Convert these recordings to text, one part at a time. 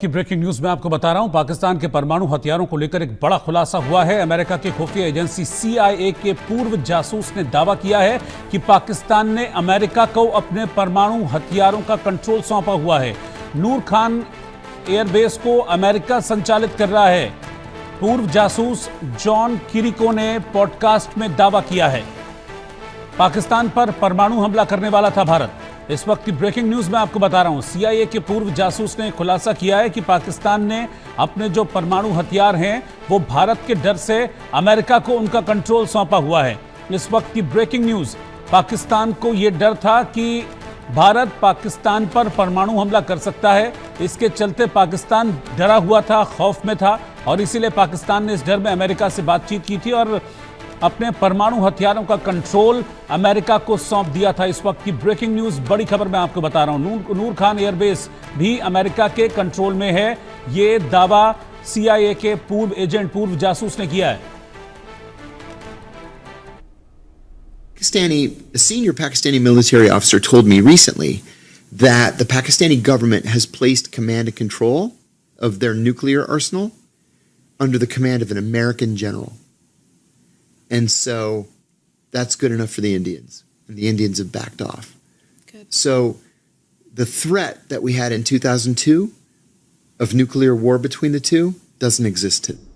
की breaking news में आपको बता रहा हूं, पाकिस्तान के परमाणु हथियारों को लेकर एक बड़ा खुलासा हुआ है। अमेरिका की खुफिया एजेंसी CIA के पूर्व जासूस ने दावा किया है कि पाकिस्तान ने अमेरिका को अपने परमाणु हथियारों का कंट्रोल सौंपा हुआ है। नूर खान एयरबेस को अमेरिका संचालित कर रहा है। पूर्व जासूस जॉन किरिको ने पॉडकास्ट में दावा किया है। पाकिस्तान पर परमाणु हमला करने वाला था भारत। इस वक्त की ब्रेकिंग न्यूज में आपको बता रहा हूं, CIA के पूर्व जासूस ने खुलासा किया है कि पाकिस्तान ने अपने जो परमाणु हथियार हैं वो भारत के डर से अमेरिका को उनका कंट्रोल सौंपा हुआ है। इस वक्त की ब्रेकिंग न्यूज, पाकिस्तान को यह डर था कि भारत पाकिस्तान पर परमाणु हमला कर सकता है। इसके चलते पाकिस्तान डरा हुआ था, खौफ में था, और इसीलिए पाकिस्तान ने इस डर में अमेरिका से बातचीत की थी और अपने परमाणु हथियारों का कंट्रोल अमेरिका को सौंप दिया था। इस वक्त की ब्रेकिंग न्यूज, बड़ी खबर मैं आपको बता रहा हूं, नूर खान एयरबेस भी अमेरिका के कंट्रोल में है। यह दावा CIA के पूर्व एजेंट, पूर्व जासूस ने किया है। A senior Pakistani military officer told me recently that the Pakistani government has placed command and control of their nuclear arsenal under the command of an American general. And so that's good enough for the Indians. And the Indians have backed off. Good. So the threat that we had in 2002 of nuclear war between the two doesn't exist today.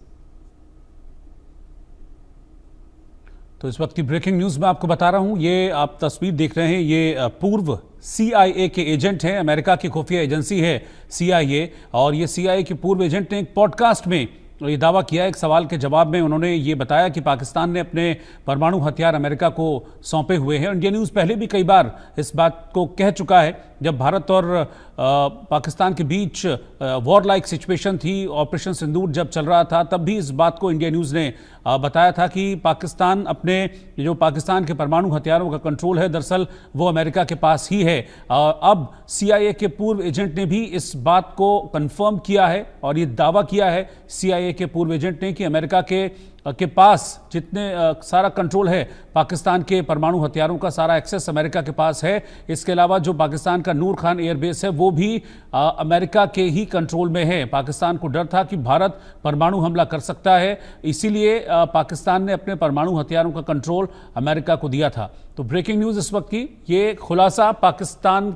तो इस वक्त की breaking news में आपको बता रहा हूं, ये आप तस्वीर देख रहे हैं, ये पूर्व CIA के एजेंट हैं। अमेरिका की खुफिया एजेंसी है CIA, और ये CIA के पूर्व एजेंट ने एक पॉडकास्ट में ये दावा किया। एक सवाल के जवाब में उन्होंने ये बताया कि पाकिस्तान ने अपने परमाणु हथियार अमेरिका को सौंपे हुए हैं। इंडिया न्यूज़ पहले भी कई बार इस बात को कह चुका है। जब भारत और पाकिस्तान के बीच वॉर लाइक सिचुएशन थी, ऑपरेशन सिंदूर जब चल रहा था, तब भी इस बात को इंडिया न्यूज़ ने बताया था कि पाकिस्तान अपने जो पाकिस्तान के परमाणु हथियारों का कंट्रोल है, दरअसल वो अमेरिका के पास ही है। अब CIA के पूर्व एजेंट ने भी इस बात को कंफर्म किया है और ये दावा किया है CIA के पूर्व एजेंट ने कि अमेरिका के पास जितने सारा कंट्रोल है पाकिस्तान के परमाणु हथियारों का, सारा एक्सेस अमेरिका के पास है। इसके अलावा जो पाकिस्तान का नूर खान एयरबेस है वो भी अमेरिका के ही कंट्रोल में है। पाकिस्तान को डर था कि भारत परमाणु हमला कर सकता है, इसीलिए पाकिस्तान ने अपने परमाणु हथियारों का कंट्रोल अमेरिका को दिया था। तो ब्रेकिंग न्यूज़ इस वक्त की, ये खुलासा पाकिस्तान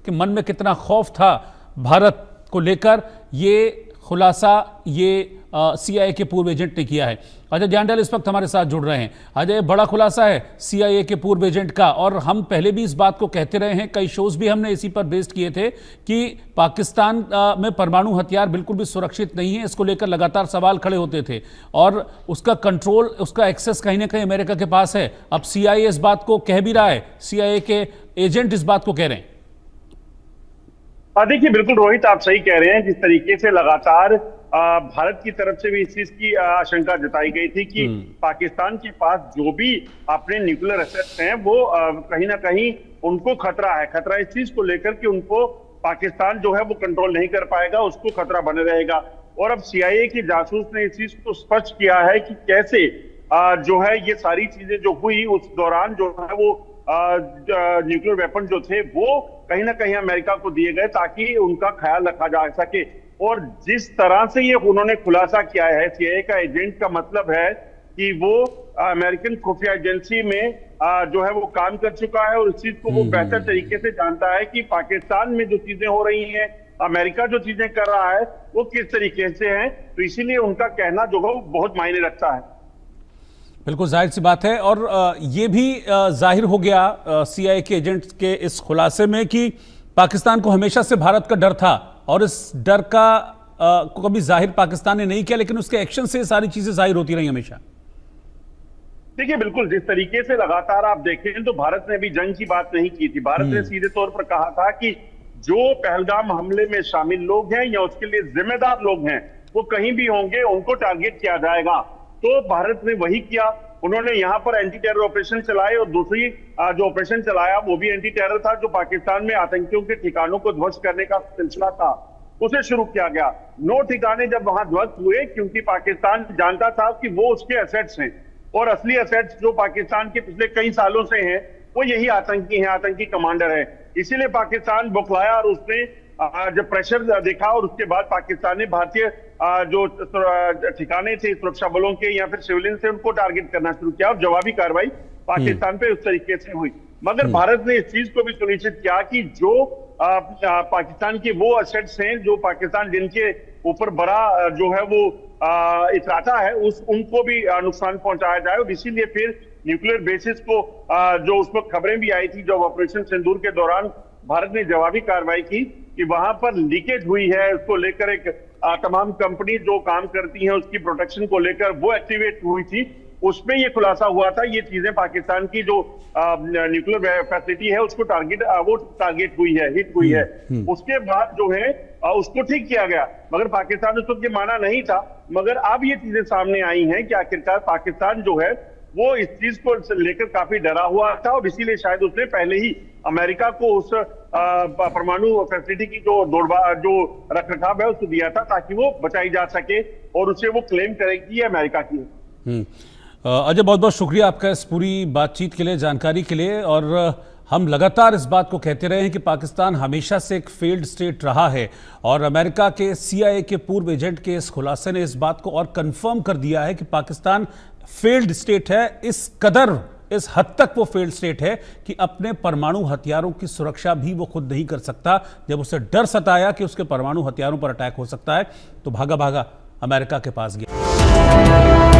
के मन में कितना खौफ था भारत को लेकर, ये खुलासा ये CIA के पूर्व एजेंट ने किया है। अजय जांडल इस वक्त हमारे साथ जुड़ रहे हैं। अजय, बड़ा खुलासा है CIA के पूर्व एजेंट का, और हम पहले भी इस बात को कहते रहे हैं, कई शोज भी हमने इसी पर बेस्ड किए थे कि पाकिस्तान में परमाणु हथियार बिल्कुल भी सुरक्षित नहीं है। इसको लेकर लगातार सवाल खड़े होते थे और उसका कंट्रोल, उसका एक्सेस कहीं ना कहीं अमेरिका के पास है। अब CIA इस बात को कह भी रहा है, CIA के एजेंट इस बात को कह रहे हैं। देखिए, बिल्कुल रोहित, आप सही कह रहे हैं। जिस तरीके से लगातार भारत की तरफ से भी इस चीज की आशंका जताई गई थी कि पाकिस्तान के पास जो भी अपने न्यूक्लियर एसेट्स हैं वो कहीं ना कहीं उनको खतरा है। खतरा इस चीज को लेकर कि उनको पाकिस्तान जो है वो कंट्रोल नहीं कर पाएगा, उसको खतरा बने रहेगा। और अब CIA की जासूस ने इस चीज को स्पष्ट किया है कि कैसे जो है ये सारी चीजें जो हुई उस दौरान जो है वो न्यूक्लियर वेपन जो थे वो कहीं ना कहीं अमेरिका को दिए गए ताकि उनका ख्याल रखा जा सके। और जिस तरह से ये उन्होंने खुलासा किया है, CIA का एजेंट का मतलब है कि वो अमेरिकन खुफिया एजेंसी में जो है वो काम कर चुका है और इस चीज को वो बेहतर तरीके से जानता है कि पाकिस्तान में जो चीजें हो रही हैं, अमेरिका जो चीजें कर रहा है वो किस तरीके से हैं। तो इसीलिए उनका कहना जो है वो बहुत मायने रखता है। बिल्कुल जाहिर सी बात है, और ये भी जाहिर हो गया CIA के एजेंट के इस खुलासे में कि पाकिस्तान को हमेशा से भारत का डर था, और इस डर का को कभी जाहिर पाकिस्तान ने नहीं किया, लेकिन उसके एक्शन से सारी चीजें जाहिर होती रही हमेशा। देखिए, बिल्कुल जिस तरीके से लगातार आप देखें तो भारत ने भी जंग की बात नहीं की थी। भारत ने सीधे तौर पर कहा था कि जो पहलगाम हमले में शामिल लोग हैं या उसके लिए जिम्मेदार लोग हैं वो कहीं भी होंगे, उनको टारगेट किया जाएगा। तो भारत ने वही किया। उन्होंने यहाँ पर एंटी टेरर ऑपरेशन चलाए और दूसरी जो ऑपरेशन चलाया वो भी एंटी टेरर था, जो पाकिस्तान में आतंकियों के ठिकानों को ध्वस्त करने का सिलसिला था, उसे शुरू किया गया। 9 ठिकाने जब वहां ध्वस्त हुए, क्योंकि पाकिस्तान जानता था कि वो उसके एसेट्स हैं और असली एसेट्स जो पाकिस्तान के पिछले कई सालों से हैं वो यही आतंकी हैं, आतंकी कमांडर हैं। इसीलिए पाकिस्तान बौखलाया और उसने जब प्रेशर देखा और उसके बाद पाकिस्तान ने भारतीय जो ठिकाने थे सुरक्षा बलों के या फिर सिविलियन से उनको टारगेट करना शुरू किया और जवाबी कार्रवाई पाकिस्तान पे उस तरीके से हुई। मगर भारत ने इस चीज को भी सुनिश्चित किया कि जो पाकिस्तान के वो असेट्स हैं जो पाकिस्तान जिनके ऊपर बड़ा जो है वो इतराता है उनको भी नुकसान पहुंचाया जाए। और इसीलिए फिर न्यूक्लियर बेसिस को जो उस वक्त खबरें भी आई थी जब ऑपरेशन सिंदूर के दौरान भारत ने जवाबी कार्रवाई की कि वहां पर लीकेज हुई है, उसको लेकर एक तमाम कंपनी जो काम करती हैं उसकी प्रोटेक्शन को लेकर वो एक्टिवेट हुई थी। उसमें ये खुलासा हुआ था ये चीजें पाकिस्तान की जो न्यूक्लियर फैसिलिटी है उसको टारगेट हुई है, हिट हुई है। उसके बाद जो है उसको ठीक किया गया, मगर पाकिस्तान उस वक्त ये माना नहीं था। मगर अब ये चीजें सामने आई हैं कि आखिरकार पाकिस्तान जो है वो इस चीज को लेकर काफी डरा हुआ था और इसीलिए शायद उसने पहले ही अमेरिका को उस परमाणु फैसिलिटी की जो रखरखाव है उसको दिया था ताकि वो बचाई जा सके और उसे वो क्लेम करे कि ये अमेरिका की है। अजय, बहुत बहुत शुक्रिया आपका इस पूरी बातचीत के लिए, जानकारी के लिए। और हम लगातार इस बात को कहते रहे हैं कि पाकिस्तान हमेशा से एक फेल्ड स्टेट रहा है और अमेरिका के CIA के पूर्व एजेंट के इस खुलासे ने इस बात को और कंफर्म कर दिया है कि पाकिस्तान फेल्ड स्टेट है। इस हद तक वो फेल्ड स्टेट है कि अपने परमाणु हथियारों की सुरक्षा भी वो खुद नहीं कर सकता। जब उसे डर सताया कि उसके परमाणु हथियारों पर अटैक हो सकता है तो भागा भागा अमेरिका के पास गया।